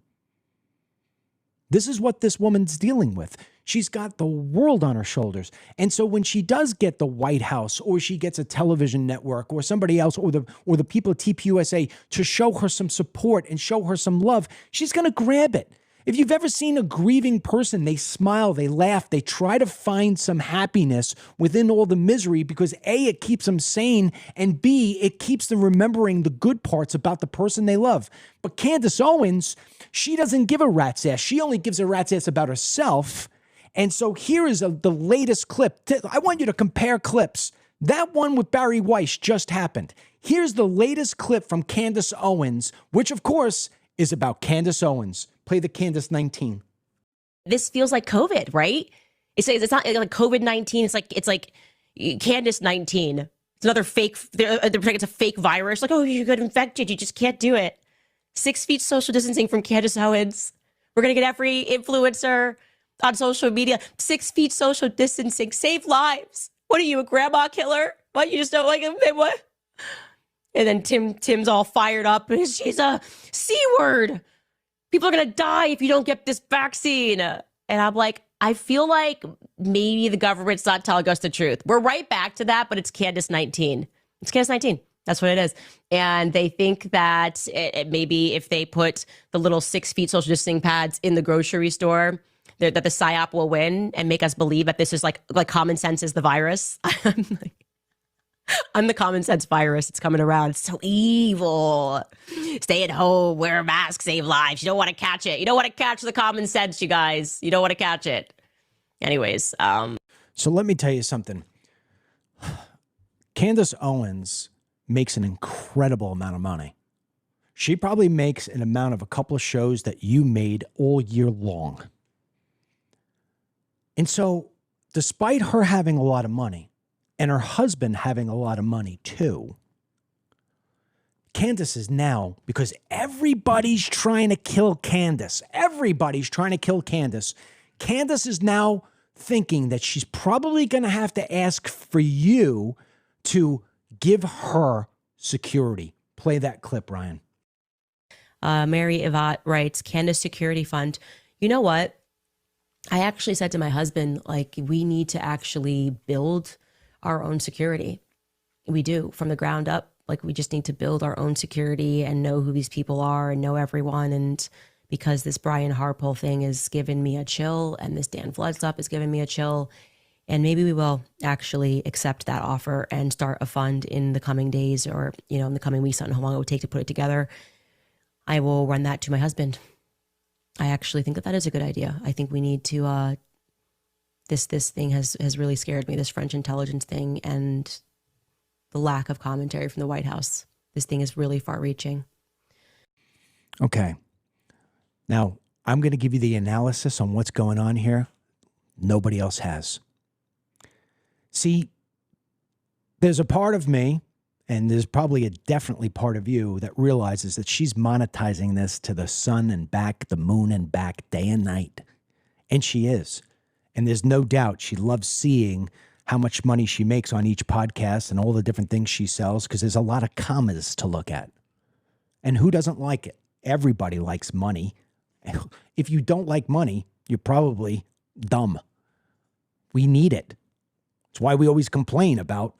This is what this woman's dealing with. She's got the world on her shoulders. And so when she does get the White House, or she gets a television network, or somebody else, or the people at TPUSA to show her some support and show her some love, she's going to grab it. If you've ever seen a grieving person, they smile, they laugh, they try to find some happiness within all the misery because A, it keeps them sane, and B, it keeps them remembering the good parts about the person they love. But Candace Owens, she doesn't give a rat's ass. She only gives a rat's ass about herself. And so here is the latest clip. I want you to compare clips. That one with Barry Weiss just happened. Here's the latest clip from Candace Owens, which of course is about Candace Owens. Play the Candace 19. This feels like COVID, right? It's not like COVID-19. It's like Candace 19. It's another fake. They're saying it's a fake virus. Like, oh, you got infected. You just can't do it. 6 feet social distancing from Candace Owens. We're gonna get every influencer on social media. 6 feet social distancing. Save lives. What are you, a grandma killer? What, you just don't like him? What? And then Tim's all fired up. She's a C-word. People are going to die if you don't get this vaccine. And I'm like, I feel like maybe the government's not telling us the truth. We're right back to that, but it's Candace 19. It's Candace 19. That's what it is. And they think that maybe if they put the little 6 feet social distancing pads in the grocery store, that the PSYOP will win and make us believe that this is like common sense is the virus. I'm the common sense virus. It's coming around. It's so evil. Stay at home, wear a mask, save lives. You don't want to catch it. You don't want to catch the common sense, you guys. You don't want to catch it. Anyways. So let me tell you something. Candace Owens makes an incredible amount of money. She probably makes an amount of a couple of shows that you made all year long. And so despite her having a lot of money, and her husband having a lot of money too, Candace is now, because everybody's trying to kill Candace. Everybody's trying to kill Candace. Candace is now thinking that she's probably going to have to ask for you to give her security. Play that clip, Ryan. Mary Yvette writes, Candace Security Fund. You know what? I actually said to my husband, like, we need to actually build our own security. We do, from the ground up. Like, we just need to build our own security and know who these people are and know everyone. And because this Brian Harpole thing has given me a chill, and this Dan Flood stuff has given me a chill, and maybe we will actually accept that offer and start a fund in the coming days, or, you know, in the coming weeks. I don't know how long it would take to put it together. I will run that to my husband. I actually think that that is a good idea. I think we need to, this thing has really scared me, this French intelligence thing, and the lack of commentary from the White House. This thing is really far reaching. Okay. Now, I'm going to give you the analysis on what's going on here. Nobody else has. See, there's a part of me, and there's probably a definitely part of you, that realizes that she's monetizing this to the sun and back, the moon and back, day and night. And she is. And there's no doubt she loves seeing how much money she makes on each podcast and all the different things she sells, because there's a lot of commas to look at. And who doesn't like it? Everybody likes money. If you don't like money, you're probably dumb. We need it. It's why we always complain about,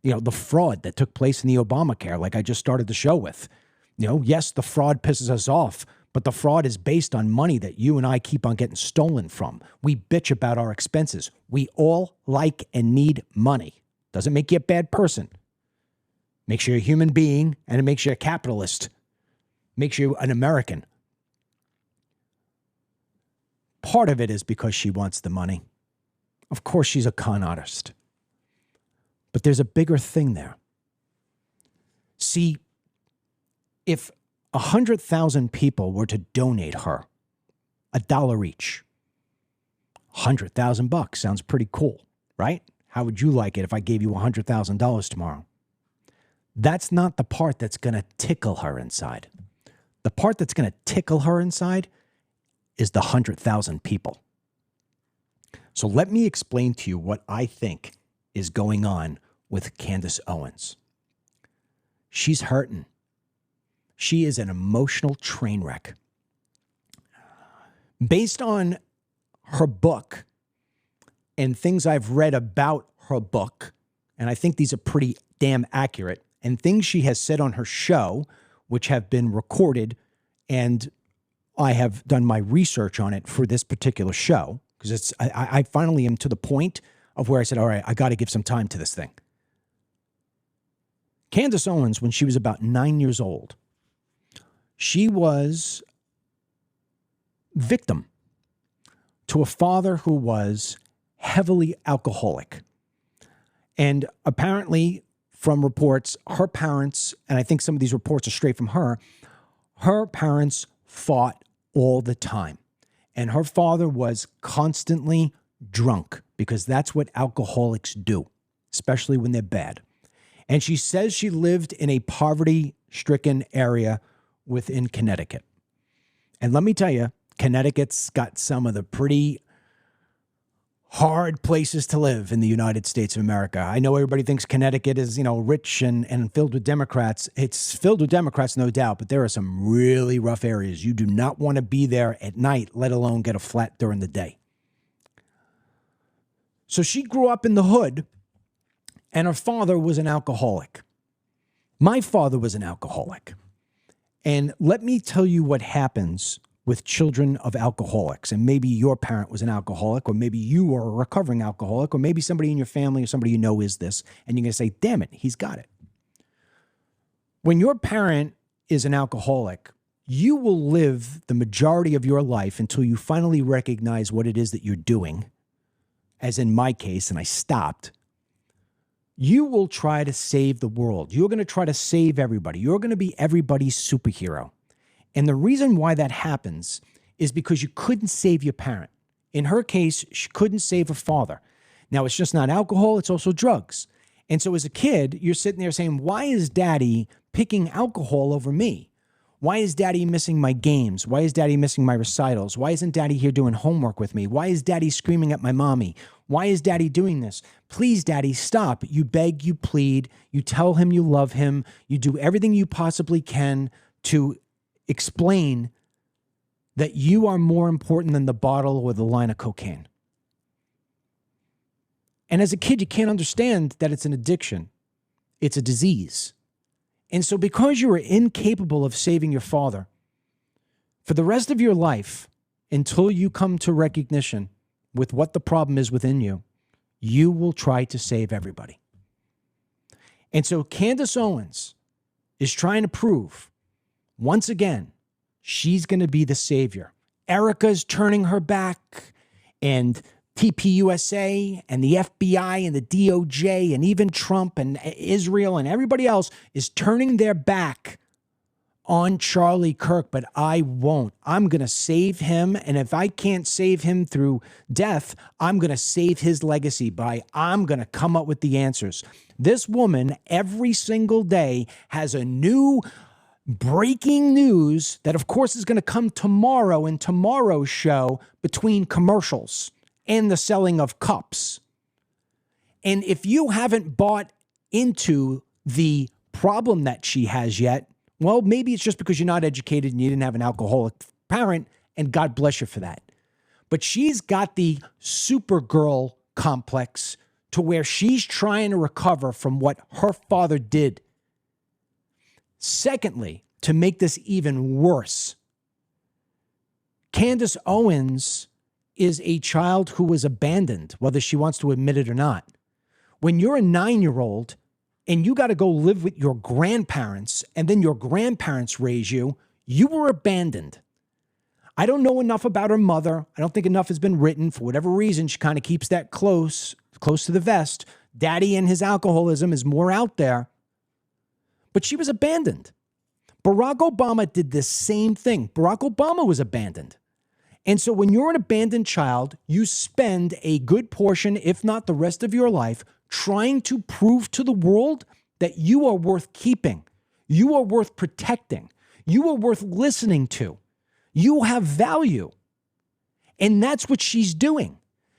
the fraud that took place in the Obamacare, like I just started the show with. Yes, the fraud pisses us off, but the fraud is based on money that you and I keep on getting stolen from. We bitch about our expenses. We all like and need money. Doesn't make you a bad person. Makes you a human being, and it makes you a capitalist. Makes you an American. Part of it is because she wants the money. Of course, she's a con artist. But there's a bigger thing there. See, if 100,000 people were to donate her $1 each, $100,000 sounds pretty cool, right? How would you like it if I gave you $100,000 tomorrow? That's not the part that's going to tickle her inside. The part that's going to tickle her inside is the 100,000 people. So let me explain to you what I think is going on with Candace Owens. She's hurting. She is an emotional train wreck. Based on her book and things I've read about her book, and I think these are pretty damn accurate, and things she has said on her show, which have been recorded, and I have done my research on it for this particular show, because I finally am to the point of where I said, all right, I got to give some time to this thing. Candace Owens, when she was about 9 years old, she was victim to a father who was heavily alcoholic. And apparently, from reports, her parents, and I think some of these reports are straight from her parents fought all the time. And her father was constantly drunk, because that's what alcoholics do, especially when they're bad. And she says she lived in a poverty-stricken area within Connecticut. And let me tell you, Connecticut's got some of the pretty hard places to live in the United States of America. I know everybody thinks Connecticut is, rich and filled with Democrats. It's filled with Democrats, no doubt, but there are some really rough areas. You do not want to be there at night, let alone get a flat during the day. So she grew up in the hood, and her father was an alcoholic. My father was an alcoholic. And let me tell you what happens with children of alcoholics. And maybe your parent was an alcoholic, or maybe you are a recovering alcoholic, or maybe somebody in your family or somebody you know is this, and you're going to say, damn it, he's got it. When your parent is an alcoholic, you will live the majority of your life until you finally recognize what it is that you're doing, as in my case, and I stopped. You will try to save the world. You're going to try to save everybody. You're going to be everybody's superhero. And the reason why that happens is because you couldn't save your parent. In her case, she couldn't save her father. Now, it's just not alcohol, it's also drugs. And so as a kid, you're sitting there saying, why is daddy picking alcohol over me? Why is daddy missing my games? Why is daddy missing my recitals? Why isn't daddy here doing homework with me? Why is daddy screaming at my mommy? Why is daddy doing this? Please, daddy, stop. You beg, you plead, you tell him you love him. You do everything you possibly can to explain that you are more important than the bottle or the line of cocaine. And as a kid, you can't understand that it's an addiction. It's a disease. And so because you are incapable of saving your father, for the rest of your life, until you come to recognition with what the problem is within you, you will try to save everybody. And so Candace Owens is trying to prove, once again, she's going to be the savior. Erica's turning her back, and TPUSA and the FBI and the DOJ and even Trump and Israel and everybody else is turning their back on Charlie Kirk, but I won't. I'm going to save him, and if I can't save him through death, I'm going to save his legacy I'm going to come up with the answers. This woman, every single day, has a new breaking news that, of course, is going to come tomorrow in tomorrow's show between commercials and the selling of cups. And if you haven't bought into the problem that she has yet, well, maybe it's just because you're not educated and you didn't have an alcoholic parent, and God bless you for that. But she's got the Supergirl complex to where she's trying to recover from what her father did. Secondly, to make this even worse, Candace Owens is a child who was abandoned, whether she wants to admit it or not. When you're a 9-year-old and you got to go live with your grandparents and then your grandparents raise you, you were abandoned. I don't know enough about her mother. I don't think enough has been written. For whatever reason, she kind of keeps that close to the vest. Daddy and his alcoholism is more out there. But she was abandoned. Barack Obama did the same thing. Barack Obama was abandoned. And so when you're an abandoned child, you spend a good portion, if not the rest of your life, trying to prove to the world that you are worth keeping. You are worth protecting. You are worth listening to. You have value. And that's what she's doing.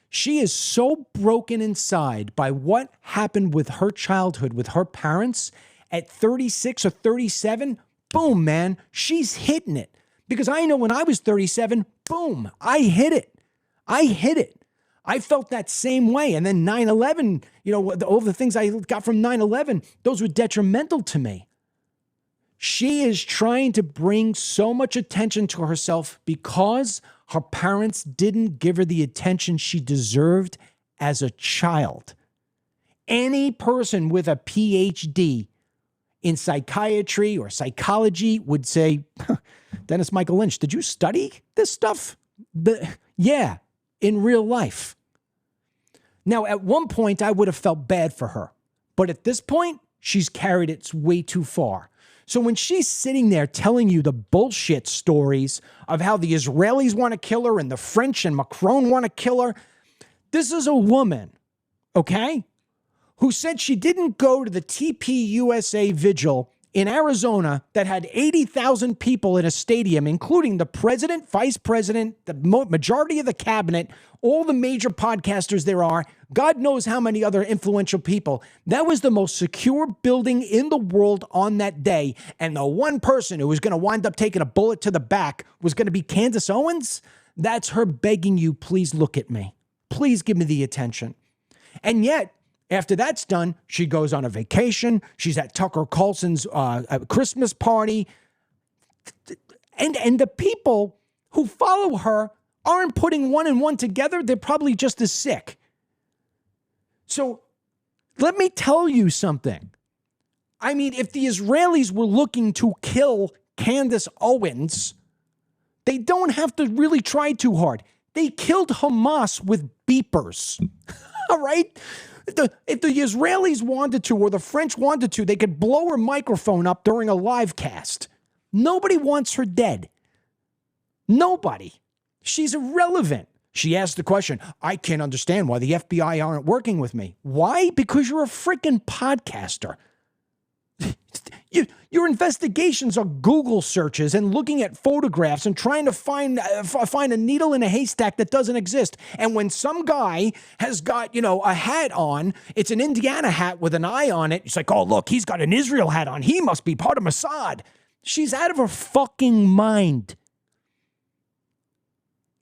She is so broken inside by what happened with her childhood, with her parents. At 36 or 37, boom, man, she's hitting it. Because I know when I was 37, boom, I hit it. I felt that same way. And then 9/11, all the things I got from 9/11, those were detrimental to me. She is trying to bring so much attention to herself because her parents didn't give her the attention she deserved as a child. Any person with a PhD in psychiatry or psychology would say, Dennis Michael Lynch, did you study this stuff? Yeah, in real life. Now, at one point, I would have felt bad for her. But at this point, she's carried it way too far. So when she's sitting there telling you the bullshit stories of how the Israelis want to kill her and the French and Macron want to kill her, this is a woman, okay, who said she didn't go to the TPUSA vigil in Arizona that had 80,000 people in a stadium, including the president, vice president, the majority of the cabinet, all the major podcasters there are, God knows how many other influential people. That was the most secure building in the world on that day. And the one person who was going to wind up taking a bullet to the back was going to be Candace Owens. That's her begging you, please look at me. Please give me the attention. And yet, after that's done, she goes on a vacation. She's at Tucker Carlson's Christmas party. And the people who follow her aren't putting one and one together. They're probably just as sick. So let me tell you something. I mean, if the Israelis were looking to kill Candace Owens, they don't have to really try too hard. They killed Hamas with beepers. All right? If the Israelis wanted to or the French wanted to, they could blow her microphone up during a live cast. Nobody wants her dead. Nobody. She's irrelevant. She asked the question, I can't understand why the FBI aren't working with me. Why? Because you're a freaking podcaster. Your investigations are Google searches and looking at photographs and trying to find a needle in a haystack that doesn't exist. And when some guy has got, a hat on, it's an Indiana hat with an eye on it. It's like, oh, look, he's got an Israel hat on. He must be part of Mossad. She's out of her fucking mind.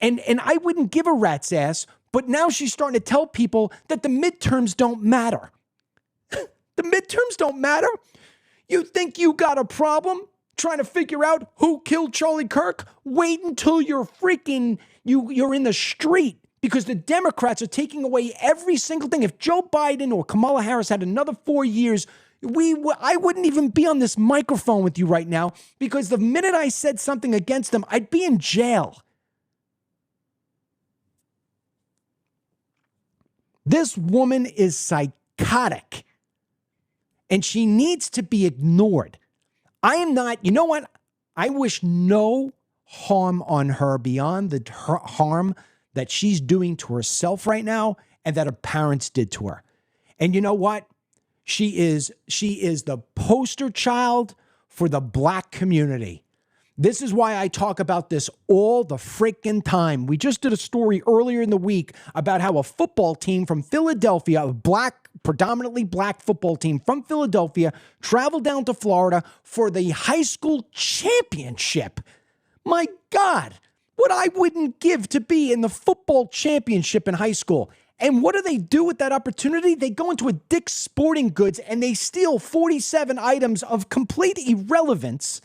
And I wouldn't give a rat's ass, but now she's starting to tell people that the midterms don't matter. The midterms don't matter? You think you got a problem trying to figure out who killed Charlie Kirk? Wait until you're in the street, because the Democrats are taking away every single thing. If Joe Biden or Kamala Harris had another 4 years, I wouldn't even be on this microphone with you right now, because the minute I said something against them, I'd be in jail. This woman is psychotic. And she needs to be ignored. I am not, you know what? I wish no harm on her beyond the harm that she's doing to herself right now and that her parents did to her. And you know what? She is the poster child for the black community. This is why I talk about this all the freaking time. We just did a story earlier in the week about how a football team from Philadelphia, predominantly black football team from Philadelphia, traveled down to Florida for the high school championship. My God, what I wouldn't give to be in the football championship in high school. And what do they do with that opportunity? They go into a Dick's Sporting Goods and they steal 47 items of complete irrelevance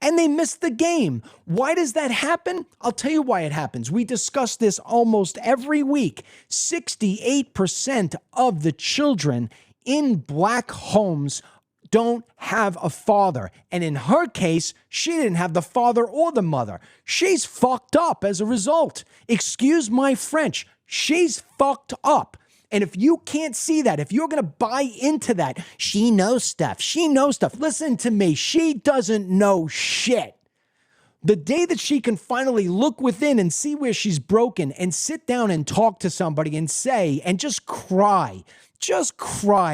and they miss the game. Why does that happen? I'll tell you why it happens. We discuss this almost every week. 68% of the children in black homes don't have a father. And in her case, she didn't have the father or the mother. She's fucked up as a result. Excuse my French. She's fucked up. And if you can't see that, if you're going to buy into that, she knows stuff. She knows stuff. Listen to me. She doesn't know shit. The day that she can finally look within and see where she's broken and sit down and talk to somebody and say, and just cry,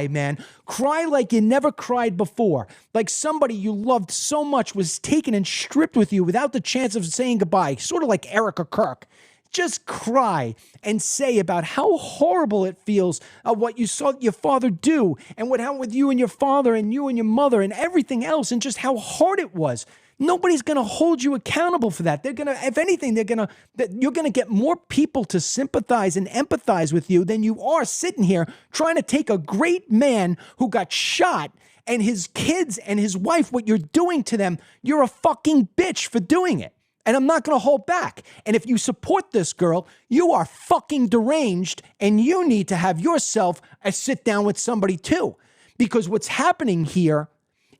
man. Cry like you never cried before. Like somebody you loved so much was taken and stripped with you without the chance of saying goodbye. Sort of like Erica Kirk. Just cry and say about how horrible it feels what you saw your father do and what happened with you and your father and you and your mother and everything else and just how hard it was. Nobody's going to hold you accountable for that. They're going to, if anything, you're going to get more people to sympathize and empathize with you than you are sitting here trying to take a great man who got shot and his kids and his wife, what you're doing to them. You're a fucking bitch for doing it. And I'm not going to hold back. And if you support this girl, you are fucking deranged and you need to have yourself a sit down with somebody too. Because what's happening here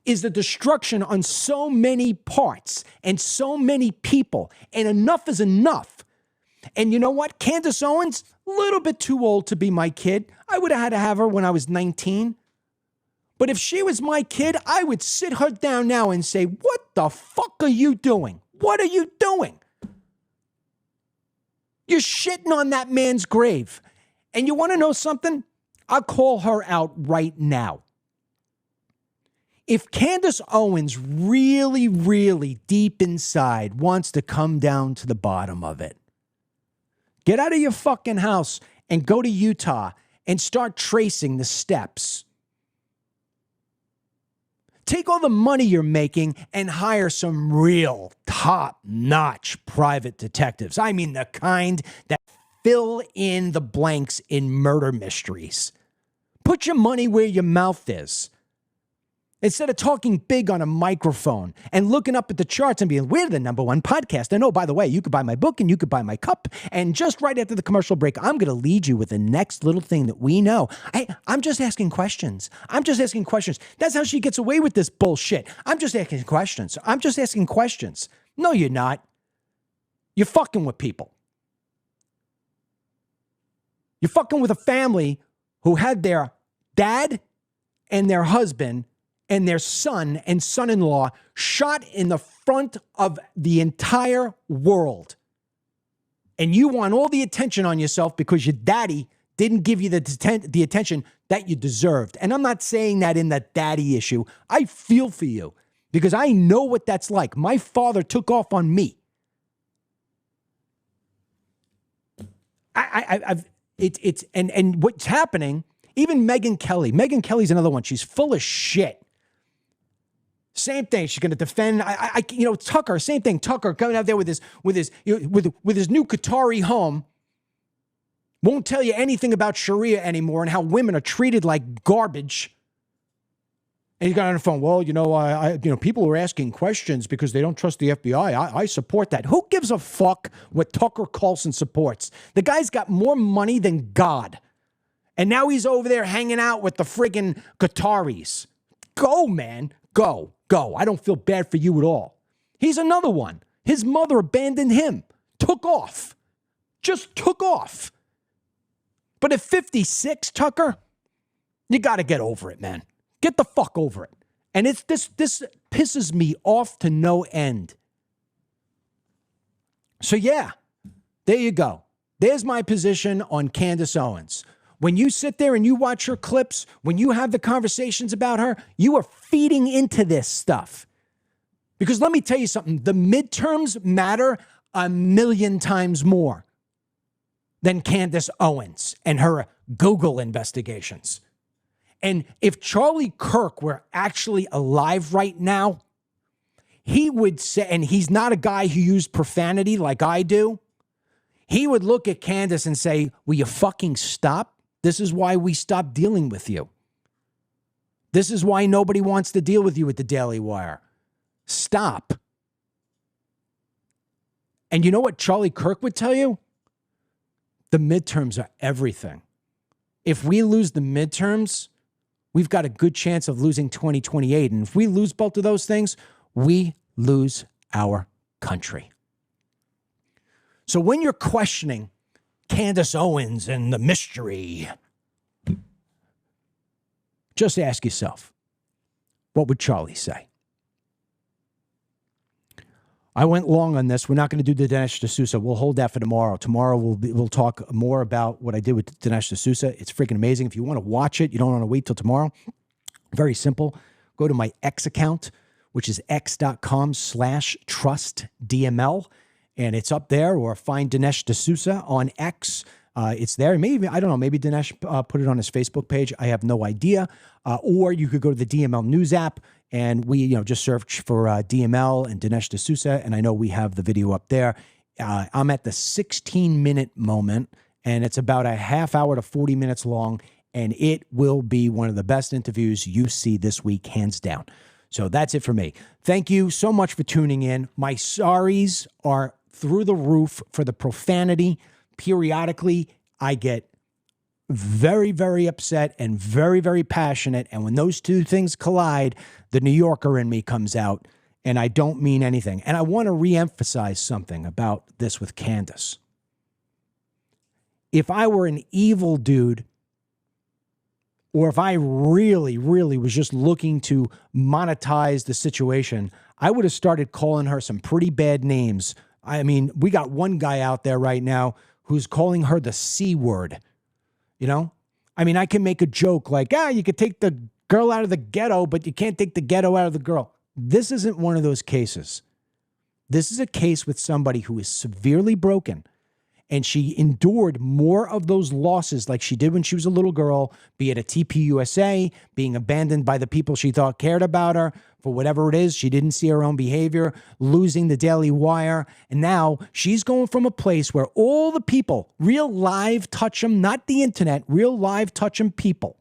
is the destruction on so many parts and so many people. And enough is enough. And you know what? Candace Owens, a little bit too old to be my kid. I would have had to have her when I was 19. But if she was my kid, I would sit her down now and say, what the fuck are you doing? What are you doing? You're shitting on that man's grave. And you want to know something? I'll call her out right now. If Candace Owens really, really deep inside wants to come down to the bottom of it, get out of your fucking house and go to Utah and start tracing the steps. Take all the money you're making and hire some real top-notch private detectives. I mean, the kind that fill in the blanks in murder mysteries. Put your money where your mouth is. Instead of talking big on a microphone and looking up at the charts and being, we're the #1 podcast. And oh, by the way, you could buy my book and you could buy my cup. And just right after the commercial break, I'm going to lead you with the next little thing that we know. I'm just asking questions. I'm just asking questions. That's how she gets away with this bullshit. I'm just asking questions. I'm just asking questions. No, you're not. You're fucking with people. You're fucking with a family who had their dad and their husband and their son and son-in-law shot in the front of the entire world. And you want all the attention on yourself because your daddy didn't give you the attention that you deserved. And I'm not saying that in the daddy issue. I feel for you because I know what that's like. My father took off on me. And what's happening, even Megyn Kelly. Megyn Kelly's another one. She's full of shit. Same thing. She's going to defend. Tucker. Same thing. Tucker coming out there with his new Qatari home. Won't tell you anything about Sharia anymore and how women are treated like garbage. And he's got on the phone. Well, people are asking questions because they don't trust the FBI. I support that. Who gives a fuck what Tucker Carlson supports? The guy's got more money than God, and now he's over there hanging out with the friggin' Qataris. Go, man. Go. I don't feel bad for you at all. He's another one. His mother abandoned him. Took off. Just took off. But at 56, Tucker, you got to get over it, man. Get the fuck over it. And it's this pisses me off to no end. So yeah, there you go. There's my position on Candace Owens. When you sit there and you watch her clips, when you have the conversations about her, you are feeding into this stuff. Because let me tell you something, the midterms matter 1,000,000 times more than Candace Owens and her Google investigations. And if Charlie Kirk were actually alive right now, he would say, and he's not a guy who used profanity like I do, he would look at Candace and say, will you fucking stop? This is why we stopped dealing with you. This is why nobody wants to deal with you at the Daily Wire. Stop. And you know what Charlie Kirk would tell you? The midterms are everything. If we lose the midterms, we've got a good chance of losing 2028. And if we lose both of those things, we lose our country. So when you're questioning Candace Owens and the mystery, just ask yourself, what would Charlie say? I went long on this. We're not going to do the Dinesh D'Souza. We'll hold that for tomorrow. Tomorrow we'll talk more about what I did with Dinesh D'Souza. It's freaking amazing. If you want to watch it, you don't want to wait till tomorrow. Very simple. Go to my X account, which is x.com/trustdml. And it's up there, or find Dinesh D'Souza on X. It's there. Maybe, I don't know, maybe Dinesh put it on his Facebook page. I have no idea. Or you could go to the DML News app, and we, just search for DML and Dinesh D'Souza, and I know we have the video up there. I'm at the 16-minute moment, and it's about a half hour to 40 minutes long, and it will be one of the best interviews you see this week, hands down. So that's it for me. Thank you so much for tuning in. My sorries are through the roof for the profanity. Periodically, I get very, very upset and very, very passionate. And when those two things collide, the New Yorker in me comes out, and I don't mean anything. And I want to reemphasize something about this with Candace. If I were an evil dude, or if I really, really was just looking to monetize the situation, I would have started calling her some pretty bad names. I mean, we got one guy out there right now who's calling her the C word. I mean, I can make a joke like, you could take the girl out of the ghetto, but you can't take the ghetto out of the girl. This isn't one of those cases. This is a case with somebody who is severely broken, and she endured more of those losses like she did when she was a little girl, be it at TPUSA, being abandoned by the people she thought cared about her, for whatever it is. She didn't see her own behavior, losing the Daily Wire. And now she's going from a place where all the people, real live touch 'em, not the internet, real live touch 'em people,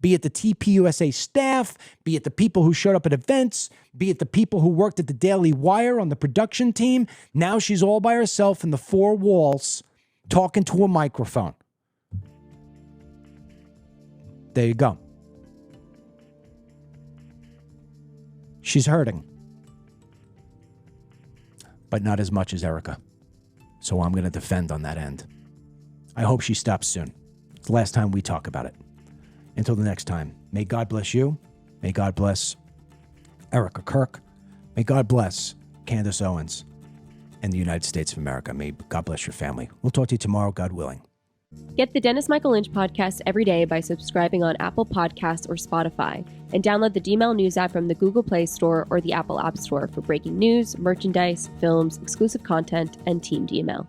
be it the TPUSA staff, be it the people who showed up at events, be it the people who worked at the Daily Wire on the production team. Now she's all by herself in the four walls talking to a microphone. There you go. She's hurting, but not as much as Erica. So I'm going to defend on that end. I hope she stops soon. It's the last time we talk about it. Until the next time, may God bless you. May God bless Erica Kirk. May God bless Candace Owens and the United States of America. May God bless your family. We'll talk to you tomorrow, God willing. Get the Dennis Michael Lynch podcast every day by subscribing on Apple Podcasts or Spotify, and download the DML News app from the Google Play Store or the Apple App Store for breaking news, merchandise, films, exclusive content, and Team DML.